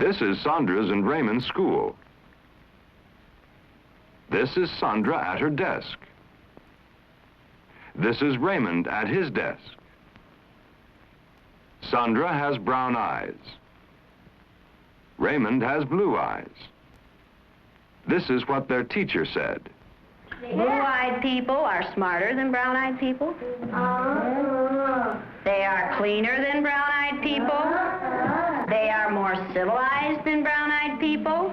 This is Sandra's and Raymond's school. This is Sandra at her desk. This is Raymond at his desk. Sandra has brown eyes. Raymond has blue eyes. This is what their teacher said. Blue-eyed people are smarter than brown-eyed people. They are cleaner than brown-eyed people. They are more civilized than brown-eyed people.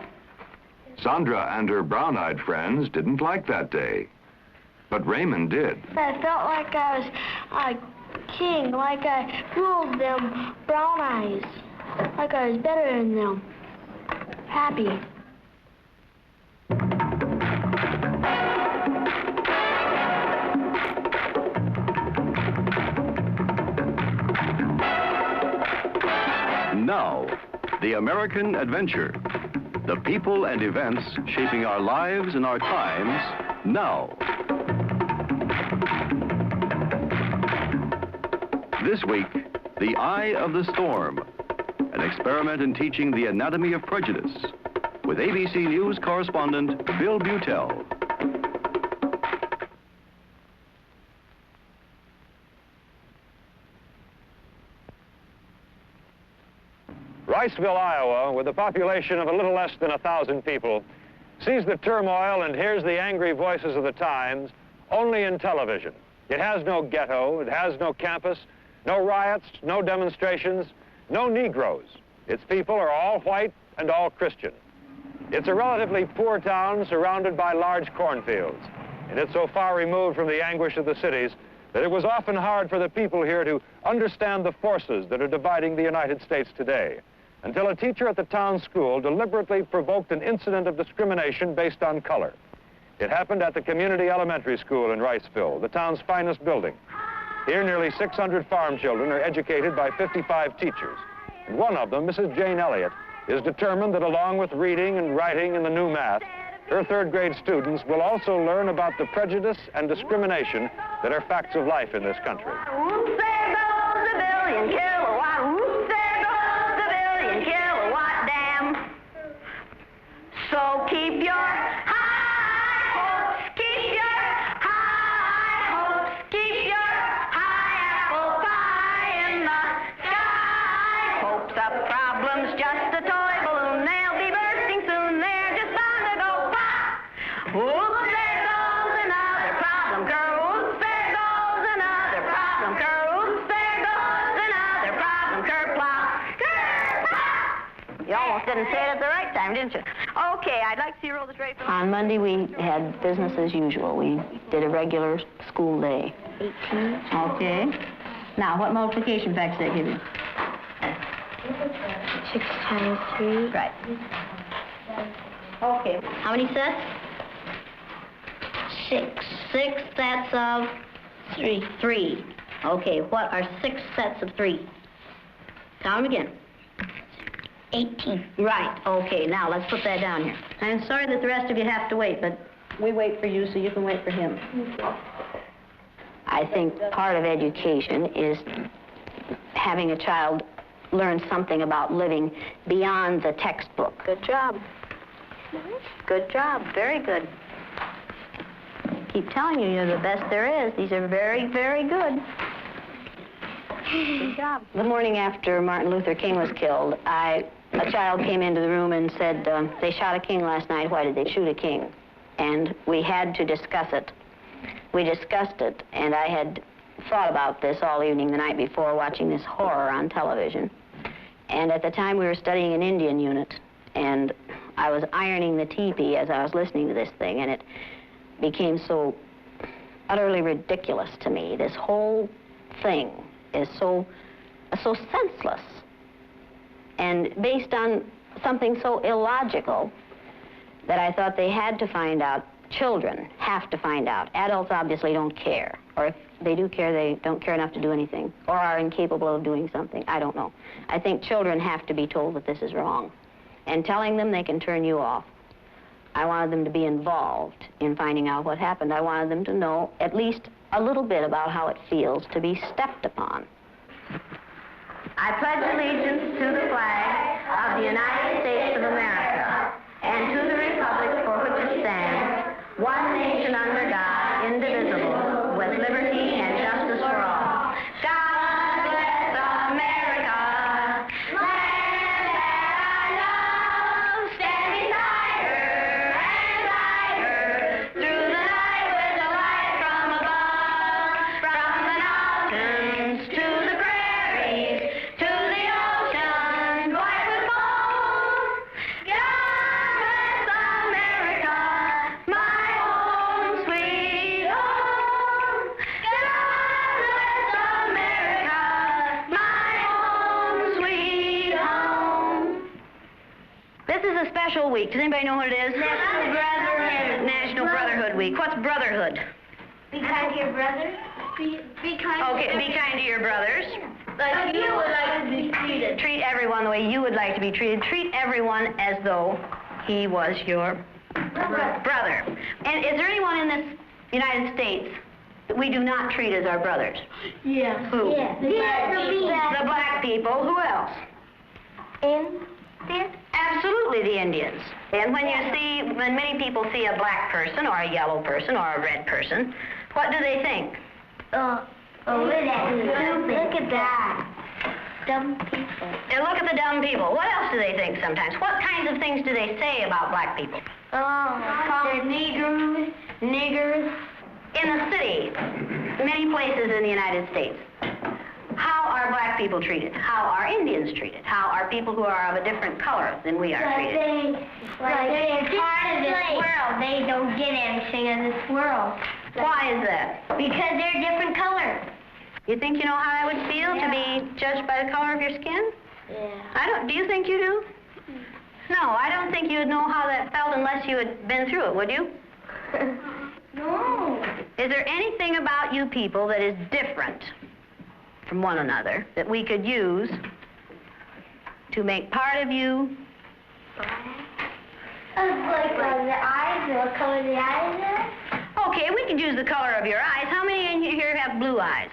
Sandra and her brown-eyed friends didn't like that day, but Raymond did. I felt like I was a king, like I ruled them brown eyes, like I was better than them. Happy. Now, the American adventure. The people and events shaping our lives and our times now. This week, The Eye of the Storm, an experiment in teaching the anatomy of prejudice, with ABC News correspondent Bill Butel. Riceville, Iowa, with a population of a little less than 1,000 people, sees the turmoil and hears the angry voices of the times only in television. It has no ghetto, it has no campus, no riots, no demonstrations, no Negroes. Its people are all white and all Christian. It's a relatively poor town surrounded by large cornfields, and it's so far removed from the anguish of the cities that it was often hard for the people here to understand the forces that are dividing the United States today, until a teacher at the town school deliberately provoked an incident of discrimination based on color. It happened at the Community Elementary School in Riceville, the town's finest building. Here, nearly 600 farm children are educated by 55 teachers. And one of them, Mrs. Jane Elliot, is determined that along with reading and writing and the new math, her third-grade students will also learn about the prejudice and discrimination that are facts of life in this country. Oops, there goes a billion kilowatt. Oops, there goes a billion kilowatt dam. So keep your high hopes, keep your high hopes, keep your high apple pie in the sky. Hopes up problems, just a toy balloon. They'll be bursting soon. They're just bound to go pop. Oops, there goes another problem, girl. Oops, there goes another problem, girl. Oops, there goes another problem, kerplop, kerplop. You almost didn't say it at the right time, didn't you? Okay, I'd like to see you roll the tray. On Monday, we had business as usual. We did a regular school day. 18. Okay. Now, what multiplication facts did they give you? 6 times 3. Right. Okay. How many sets? 6. 6 sets of 3. 3. Okay, what are 6 sets of 3? Count them again. 18. Right, okay, now let's put that down here. I'm sorry that the rest of you have to wait, but we wait for you so you can wait for him. I think part of education is having a child learn something about living beyond the textbook. Good job. Good job, very good. Keep telling you, you're the best there is. These are very, very good. Good job. The morning after Martin Luther King was killed, a child came into the room and said, they shot a king last night. Why did they shoot a king? And we had to discuss it. We discussed it, and I had thought about this all evening the night before, watching this horror on television. And at the time, we were studying an Indian unit, and I was ironing the teepee as I was listening to this thing, and it became so utterly ridiculous to me. This whole thing is so senseless and based on something so illogical that I thought they had to find out. Children have to find out. Adults obviously don't care, or if they do care, they don't care enough to do anything, or are incapable of doing something. I don't know. I think children have to be told that this is wrong, and telling them they can turn you off. I wanted them to be involved in finding out what happened. I wanted them to know at least a little bit about how it feels to be stepped upon. I pledge allegiance to the flag of of the United States of America, and to the republic for which it stands, one nation under God, indivisible, with liberty and justice for all. God bless America, land that I love, stand beside her and guide her through the night with the light from above, from the mountains to the prairies, to the ocean white with foam. God bless America, my home, sweet home. God bless America, my home, sweet home. This is a special week. Does anybody know what it is? National Brotherhood. National Brotherhood Week. What's brotherhood? Be kind to your brothers. Be kind. Okay, be kind to your brothers. Like you would like to be treated. Treat everyone the way you would like to be treated. Treat everyone as though he was your brother. And is there anyone in this United States that we do not treat as our brothers? Yeah. Who? Yeah. The black people. Who else? Absolutely, the Indians. And when many people see a black person or a yellow person or a red person, what do they think? Look at that. Dumb people. They look at the dumb people. What else do they think sometimes? What kinds of things do they say about black people? Call them niggers. In the city, many places in the United States, how are black people treated? How are Indians treated? How are people who are of a different color than we are treated? They're part of this world. They don't get anything in this world. Why is that? Because they're different colors. You think you know how I would feel to be judged by the color of your skin? Yeah. Do you think you do? No, I don't think you would know how that felt unless you had been through it, would you? No. Is there anything about you people that is different from one another that we could use to make part of you? Like the eyes, what color the eyes are? Okay, we could use the color of your eyes. How many in here have blue eyes?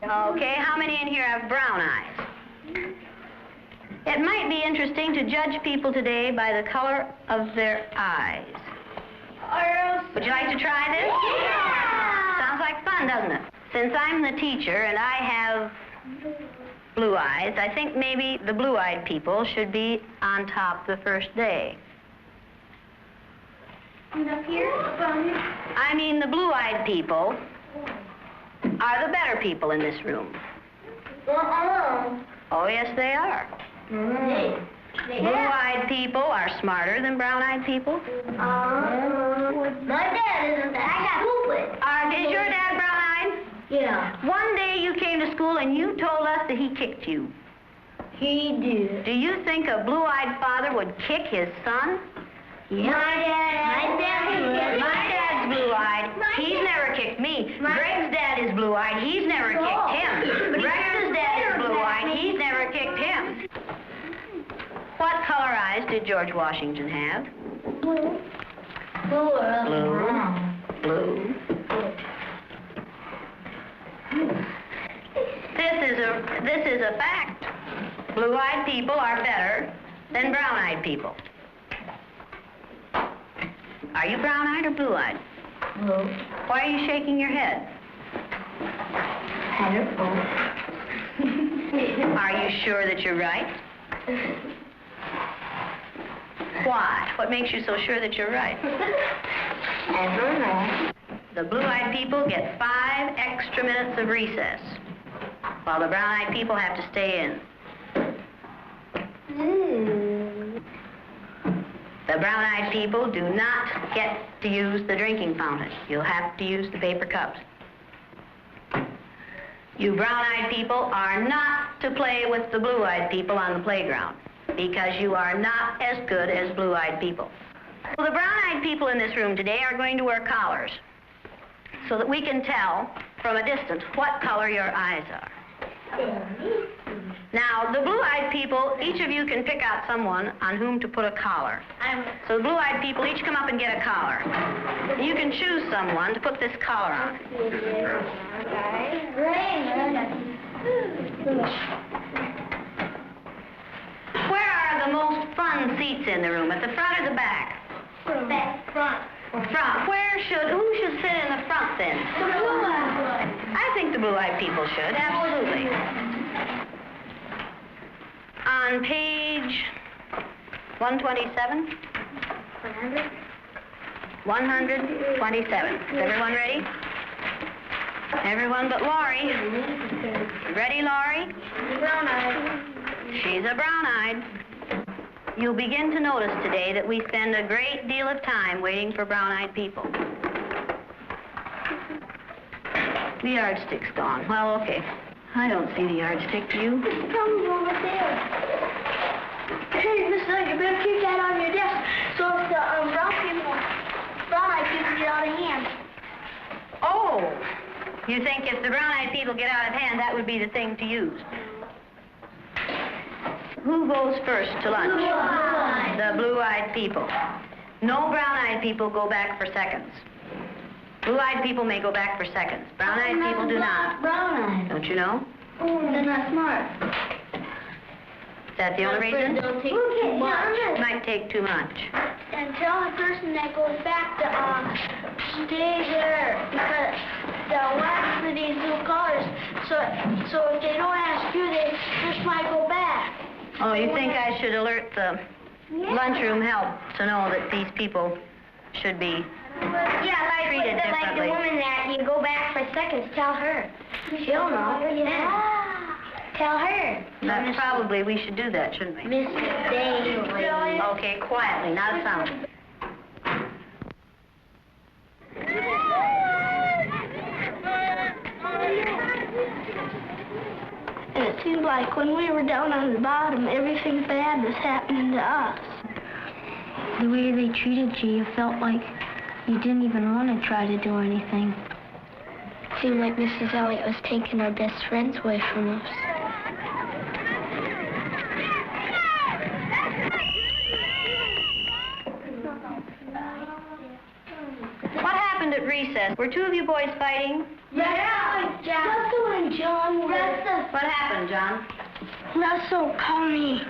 Okay, how many in here have brown eyes? It might be interesting to judge people today by the color of their eyes. Would you like to try this? Yeah! Sounds like fun, doesn't it? Since I'm the teacher and I have blue eyes, I think maybe the blue-eyed people should be on top the first day. Up here? I mean, the blue-eyed people are the better people in this room. Oh, yes, they are. Blue-eyed people are smarter than brown-eyed people. My dad isn't. I got stupid. Is your dad brown-eyed? Yeah. One day you came to school and you told us that he kicked you. He did. Do you think a blue-eyed father would kick his son? Yeah. My dad's blue-eyed. He's never kicked me. Greg's dad is blue-eyed. He's never kicked him. Rex's dad is blue-eyed. He's never kicked him. What color eyes did George Washington have? Blue. Blue. This is a fact. Blue-eyed people are better than brown-eyed people. Are you brown-eyed or blue-eyed? Blue. Why are you shaking your head? I don't know. Are you sure that you're right? Why? What makes you so sure that you're right? I don't know. The blue-eyed people get 5 extra minutes of recess, while the brown-eyed people have to stay in. The brown-eyed people do not get to use the drinking fountain. You'll have to use the paper cups. You brown-eyed people are not to play with the blue-eyed people on the playground because you are not as good as blue-eyed people. Well, the brown-eyed people in this room today are going to wear collars so that we can tell from a distance what color your eyes are. Now, the blue-eyed people, each of you can pick out someone on whom to put a collar. So the blue-eyed people each come up and get a collar. You can choose someone to put this collar on. in the room, at the front or the back? Back. Front. Front. Who should sit in the front then? The blue-eyed. I think the blue-eyed people should, absolutely. On page 127? 100? 127. Is everyone ready? Everyone but Laurie. Ready, Laurie? Brown-eyed. She's a brown-eyed. You'll begin to notice today that we spend a great deal of time waiting for brown-eyed people. The yardstick's gone. Well, okay. I don't see the yardstick, do you? It's probably over there. Hey, Miss Knight, you better keep that on your desk so if the brown-eyed people get out of hand. Oh! You think if the brown-eyed people get out of hand, that would be the thing to use? Who goes first to lunch? Blue-eyed. The blue-eyed people. No brown-eyed people go back for seconds. Blue-eyed people may go back for seconds. Brown-eyed people do not. Brown-eyed. Don't you know? Oh, they're not smart. Is that the only reason? They'll take too much. Might take too much. And tell the person that goes back to stay there because they'll wax for these new colors. So if they don't ask you, they just might go back. Oh, you think I should alert the lunchroom help to know that these people should be treated differently? Like the woman that you go back for seconds, tell her. She'll know. Yeah. Tell her. That's probably, we should do that, shouldn't we? Miss Daly. Okay, quietly, not a sound. And it seemed like when we were down on the bottom, everything bad was happening to us. The way they treated you, you felt like you didn't even want to try to do anything. It seemed like Mrs. Elliot was taking our best friends away from us. What happened at recess? Were two of you boys fighting? Yeah, Russell and John were. What happened, John? Russell called me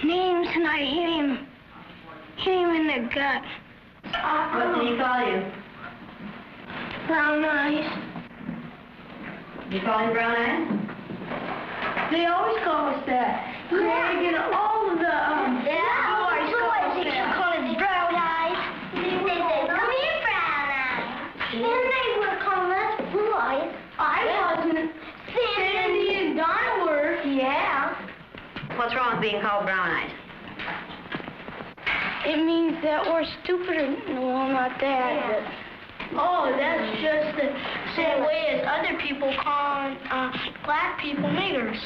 names and I hit him in the gut. What did he call you? Brown eyes. Did you call him brown eyes? They always call us that. Craig and all of the boys call us brown eyes. They say, come here, brown eyes. And they were calling us blue eyes. I wasn't. Sandy and Donna were. Yeah. What's wrong with being called brown eyes? It means that we're stupider. Well, not that. Yeah. Oh, that's just the same way as other people call black people niggers.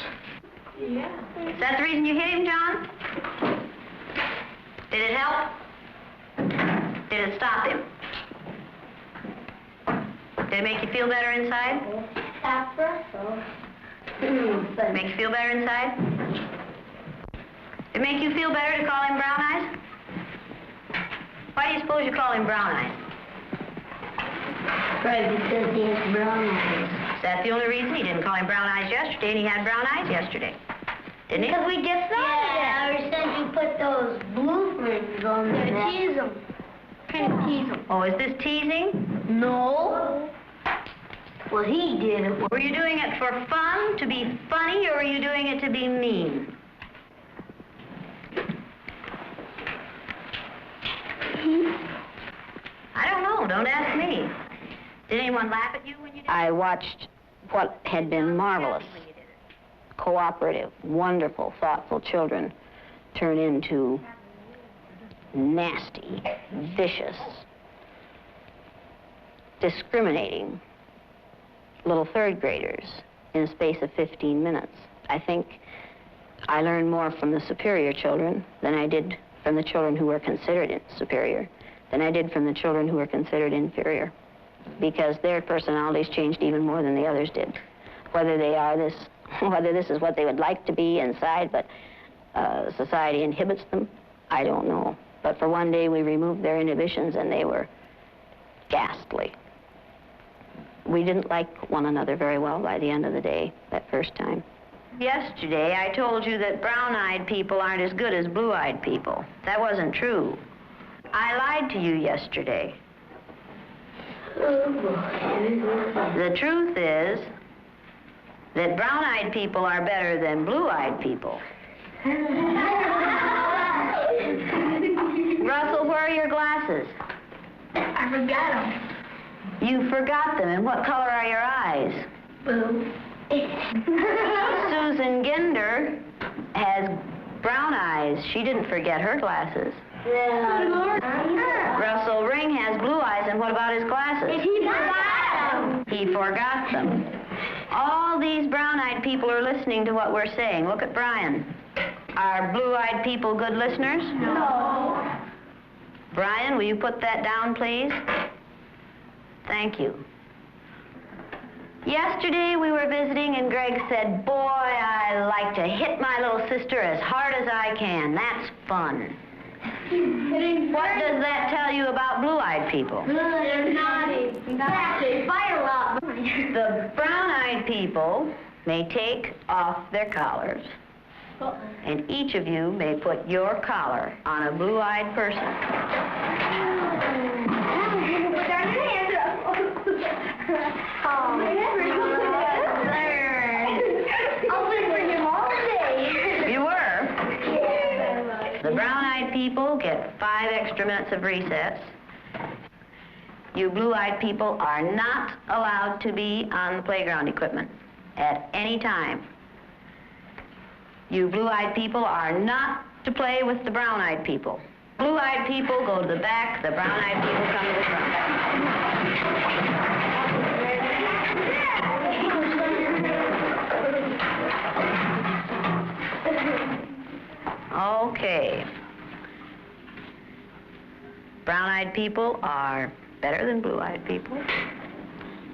Yeah. Is that the reason you hit him, John? Did it help? Did it stop him? Did it make you feel better inside? Make you feel better inside? Did it make you feel better to call him brown eyes? Why do you suppose you call him brown eyes? Right, because he has brown eyes. Is that the only reason? He didn't call him brown eyes yesterday, and he had brown eyes yesterday. Didn't he? Because we just thought of it. Ever since you put those blueprints on there. Tease them. Kind of tease them. Oh, is this teasing? No. Well, he did it. Were you doing it for fun, to be funny, or were you doing it to be mean? I don't know. Don't ask me. Did anyone laugh at you when you did it? I watched what had been marvelous, cooperative, wonderful, thoughtful children turn into nasty, vicious, discriminating little third graders in a space of 15 minutes. I think I learned more from the superior children than I did from the children who were considered superior, than I did from the children who were considered inferior, because their personalities changed even more than the others did. Whether this is what they would like to be inside, but society inhibits them, I don't know. But for one day, we removed their inhibitions, and they were ghastly. We didn't like one another very well by the end of the day, that first time. Yesterday, I told you that brown-eyed people aren't as good as blue-eyed people. That wasn't true. I lied to you yesterday. The truth is that brown-eyed people are better than blue-eyed people. Russell, where are your glasses? I forgot them. You forgot them. And what color are your eyes? Blue. Susan Ginder has brown eyes. She didn't forget her glasses. Russell Ring has blue eyes, and what about his glasses? He forgot them. He forgot them. All these brown-eyed people are listening to what we're saying. Look at Brian. Are blue-eyed people good listeners? No. Brian, will you put that down, please? Thank you. Yesterday we were visiting and Greg said, "Boy, I like to hit my little sister as hard as I can. That's fun." What does that tell you about blue-eyed people? They're naughty. They fight a lot. The brown-eyed people may take off their collars, and each of you may put your collar on a blue-eyed person. With our hands up. I'll wait for him all day. You were? The brown-eyed people get 5 extra minutes of recess. You blue-eyed people are not allowed to be on the playground equipment at any time. You blue-eyed people are not to play with the brown-eyed people. Blue-eyed people go to the back, the brown-eyed people come to the front. Okay. Brown-eyed people are better than blue-eyed people.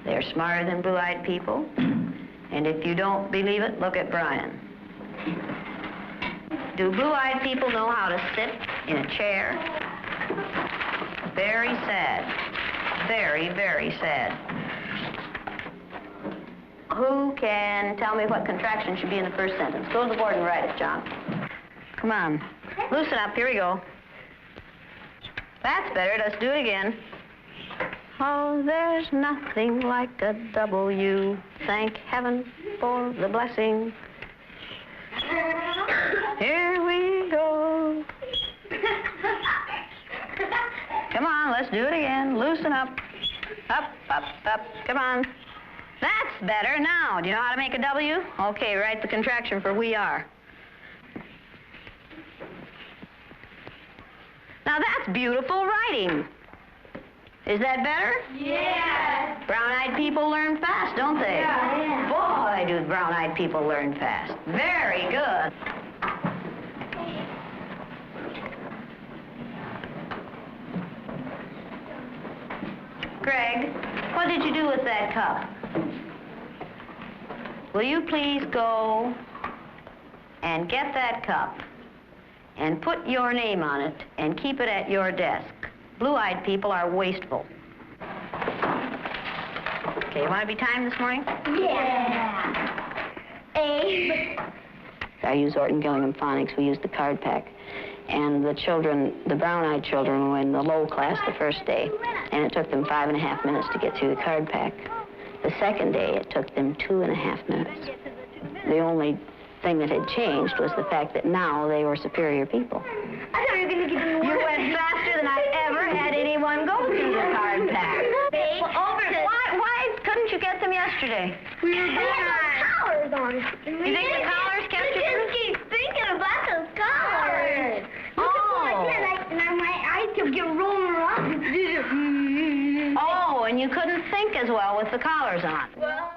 They're smarter than blue-eyed people. And if you don't believe it, look at Brian. Do blue-eyed people know how to sit in a chair? Very sad. Very, very sad. Who can tell me what contraction should be in the first sentence? Go to the board and write it, John. Come on. Loosen up. Here we go. That's better. Let's do it again. Oh, there's nothing like a W. Thank heaven for the blessing. Here we go. Come on, let's do it again. Loosen up. Up, up, up. Come on. That's better. Now, do you know how to make a W? Okay, write the contraction for we are. Now, that's beautiful writing. Is that better? Yeah. Brown-eyed people learn fast, don't they? Yeah. Boy, do brown-eyed people learn fast. Very good. Greg, what did you do with that cup? Will you please go and get that cup and put your name on it and keep it at your desk? Blue-eyed people are wasteful. Okay, you want to be timed this morning? Yeah. A. I use Orton Gillingham Phonics. We use the card pack. And the children, the brown-eyed children, were in the low class the first day, and it took them 5.5 minutes to get through the card pack. The second day, it took them 2.5 minutes. The only thing that had changed was the fact that now they were superior people. I thought you were going to get in the You went faster than I ever had anyone go through the card pack. Why couldn't you get them yesterday? We had those collars on. You think the collars kept you? I just keep thinking about those collars. Oh. And my eyes kept getting rolling around. Oh, and you couldn't think as well with the collars on. Well,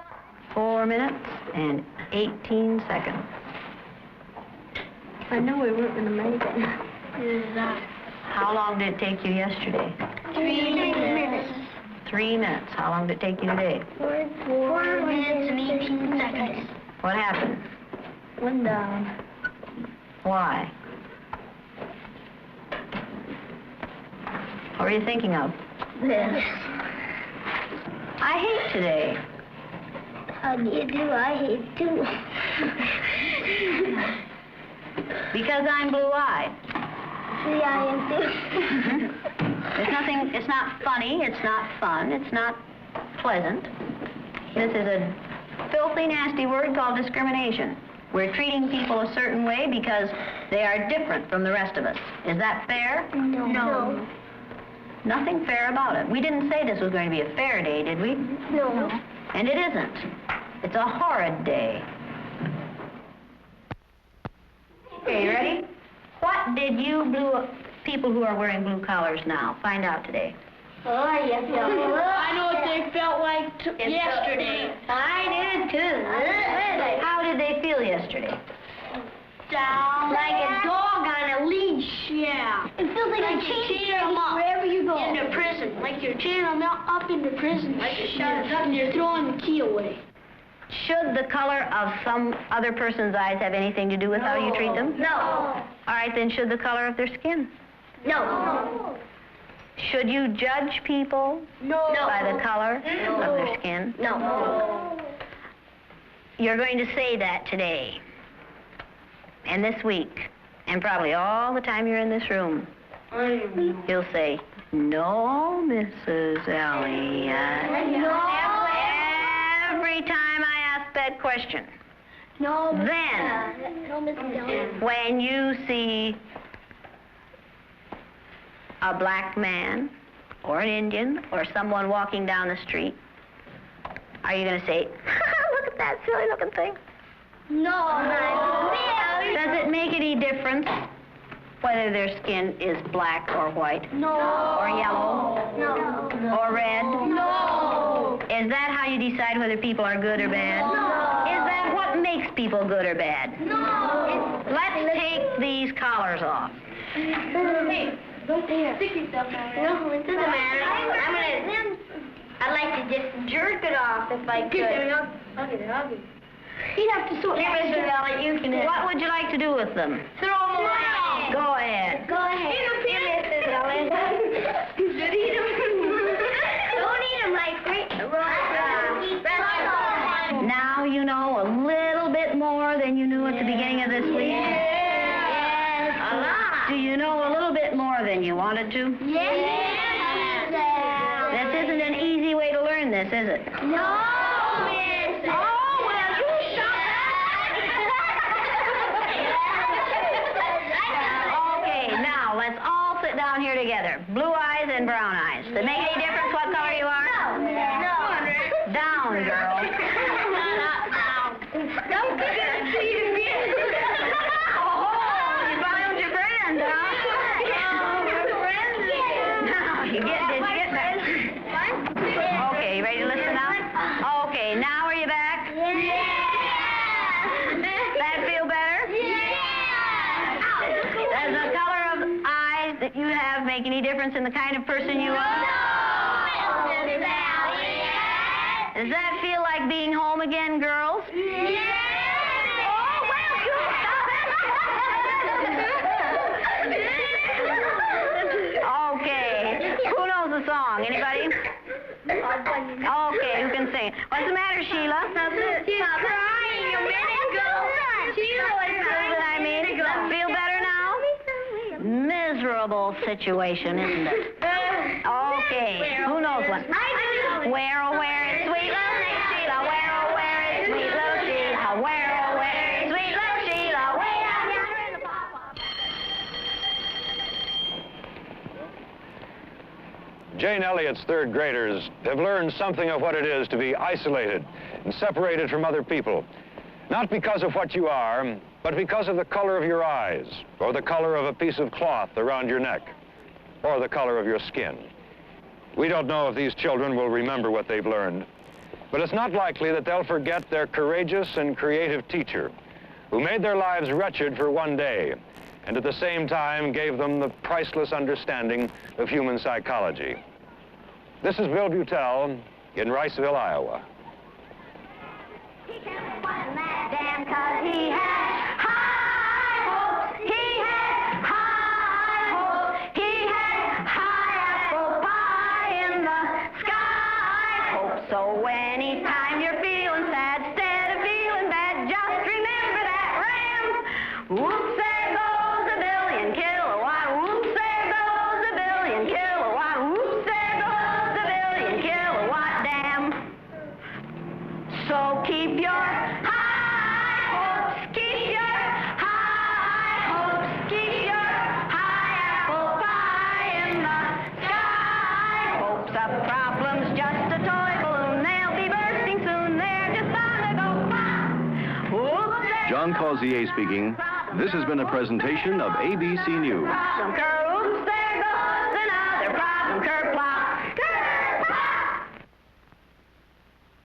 4 minutes and 18 seconds. I know we weren't going to make it. How long did it take you yesterday? 3 minutes. 3 minutes. How long did it take you today? 4 minutes and 18 seconds. What happened? One down. Why? What were you thinking of? This. I hate today. How do you do? I hate too. Because I'm blue-eyed. See, I am too. There's nothing, it's not funny, it's not fun, it's not pleasant. This is a filthy, nasty word called discrimination. We're treating people a certain way because they are different from the rest of us. Is that fair? No. No. Nothing fair about it. We didn't say this was going to be a fair day, did we? No. And it isn't. It's a horrid day. Okay, you ready? What did you people who are wearing blue collars now find out today? Oh, yes. I know what they felt like yesterday. I did too. How did they feel yesterday? Down. Like a dog on a leash. Yeah. It feels like Like you're you chain them up wherever you go. into prison. Like you're chaining them up into prison. Like you're shut up and you're throwing the key away. Should the color of some other person's eyes have anything to do with how you treat them? No. All right, then should the color of their skin? No. Should you judge people No. by the color of their skin? No. You're going to say that today, and this week, and probably all the time you're in this room. You'll say, "No, Mrs. Elliot." No. Every time I ask that question. No. Then, No, Mrs. Elliot. when you see a black man or an Indian or someone walking down the street, are you going to say, "Look at that silly looking thing"? No. Does it make any difference whether their skin is black or white No. or yellow No. or red? No. Is that how you decide whether people are good or bad? No. Is that what makes people good or bad? No. Let's take these collars off. Hey, don't stick yourself out. No, it doesn't matter. I'd like to just jerk it off if I could. You'd have to sort Mr. Elliot, you can What would you like to do with them? throw them away. Go ahead. Go ahead. Mrs. Elliot. Don't eat them like Now you know a little bit more than you knew at the beginning of this week. Yes. A lot. Do you know a little bit more than you wanted to? Yes. This isn't an easy way to learn this, is it? No, Miss. Oh, well, you shut Okay, now let's all sit down here together. Blue eyes and brown eyes. Does it make any difference what color you are? No. Down, girl. Don't get it. Oh, you found your friend, huh? Now, did you get that? Okay, you ready to listen now? Okay, now are you back? That feel better? Does the color of eyes that you have make any difference in the kind of person you are? Does that feel like being home again, girls? Okay. Who knows the song? Anybody? Okay, who can sing it? What's the matter, Sheila? She's crying a minute ago. Sheila was crying. Feel better now? Miserable situation, isn't it? Okay. Who knows what? Where, oh, where is sweet little Sheila? Where, oh, where is sweet little Sheila? Where, oh, where is sweet little Sheila? Way out yonder in the pop-up. Jane Elliott's third graders have learned something of what it is to be isolated and separated from other people. Not because of what you are, but because of the color of your eyes, or the color of a piece of cloth around your neck, or the color of your skin. We don't know if these children will remember what they've learned, but it's not likely that they'll forget their courageous and creative teacher, who made their lives wretched for one day, and at the same time gave them the priceless understanding of human psychology. This is Bill Butel in Riceville, Iowa. Damn, 'cause he had high hopes. He had high hopes. He had high apple pie in the sky. Hope so anytime you're feeling sad, John Causier speaking. This has been a presentation of ABC News. Some girls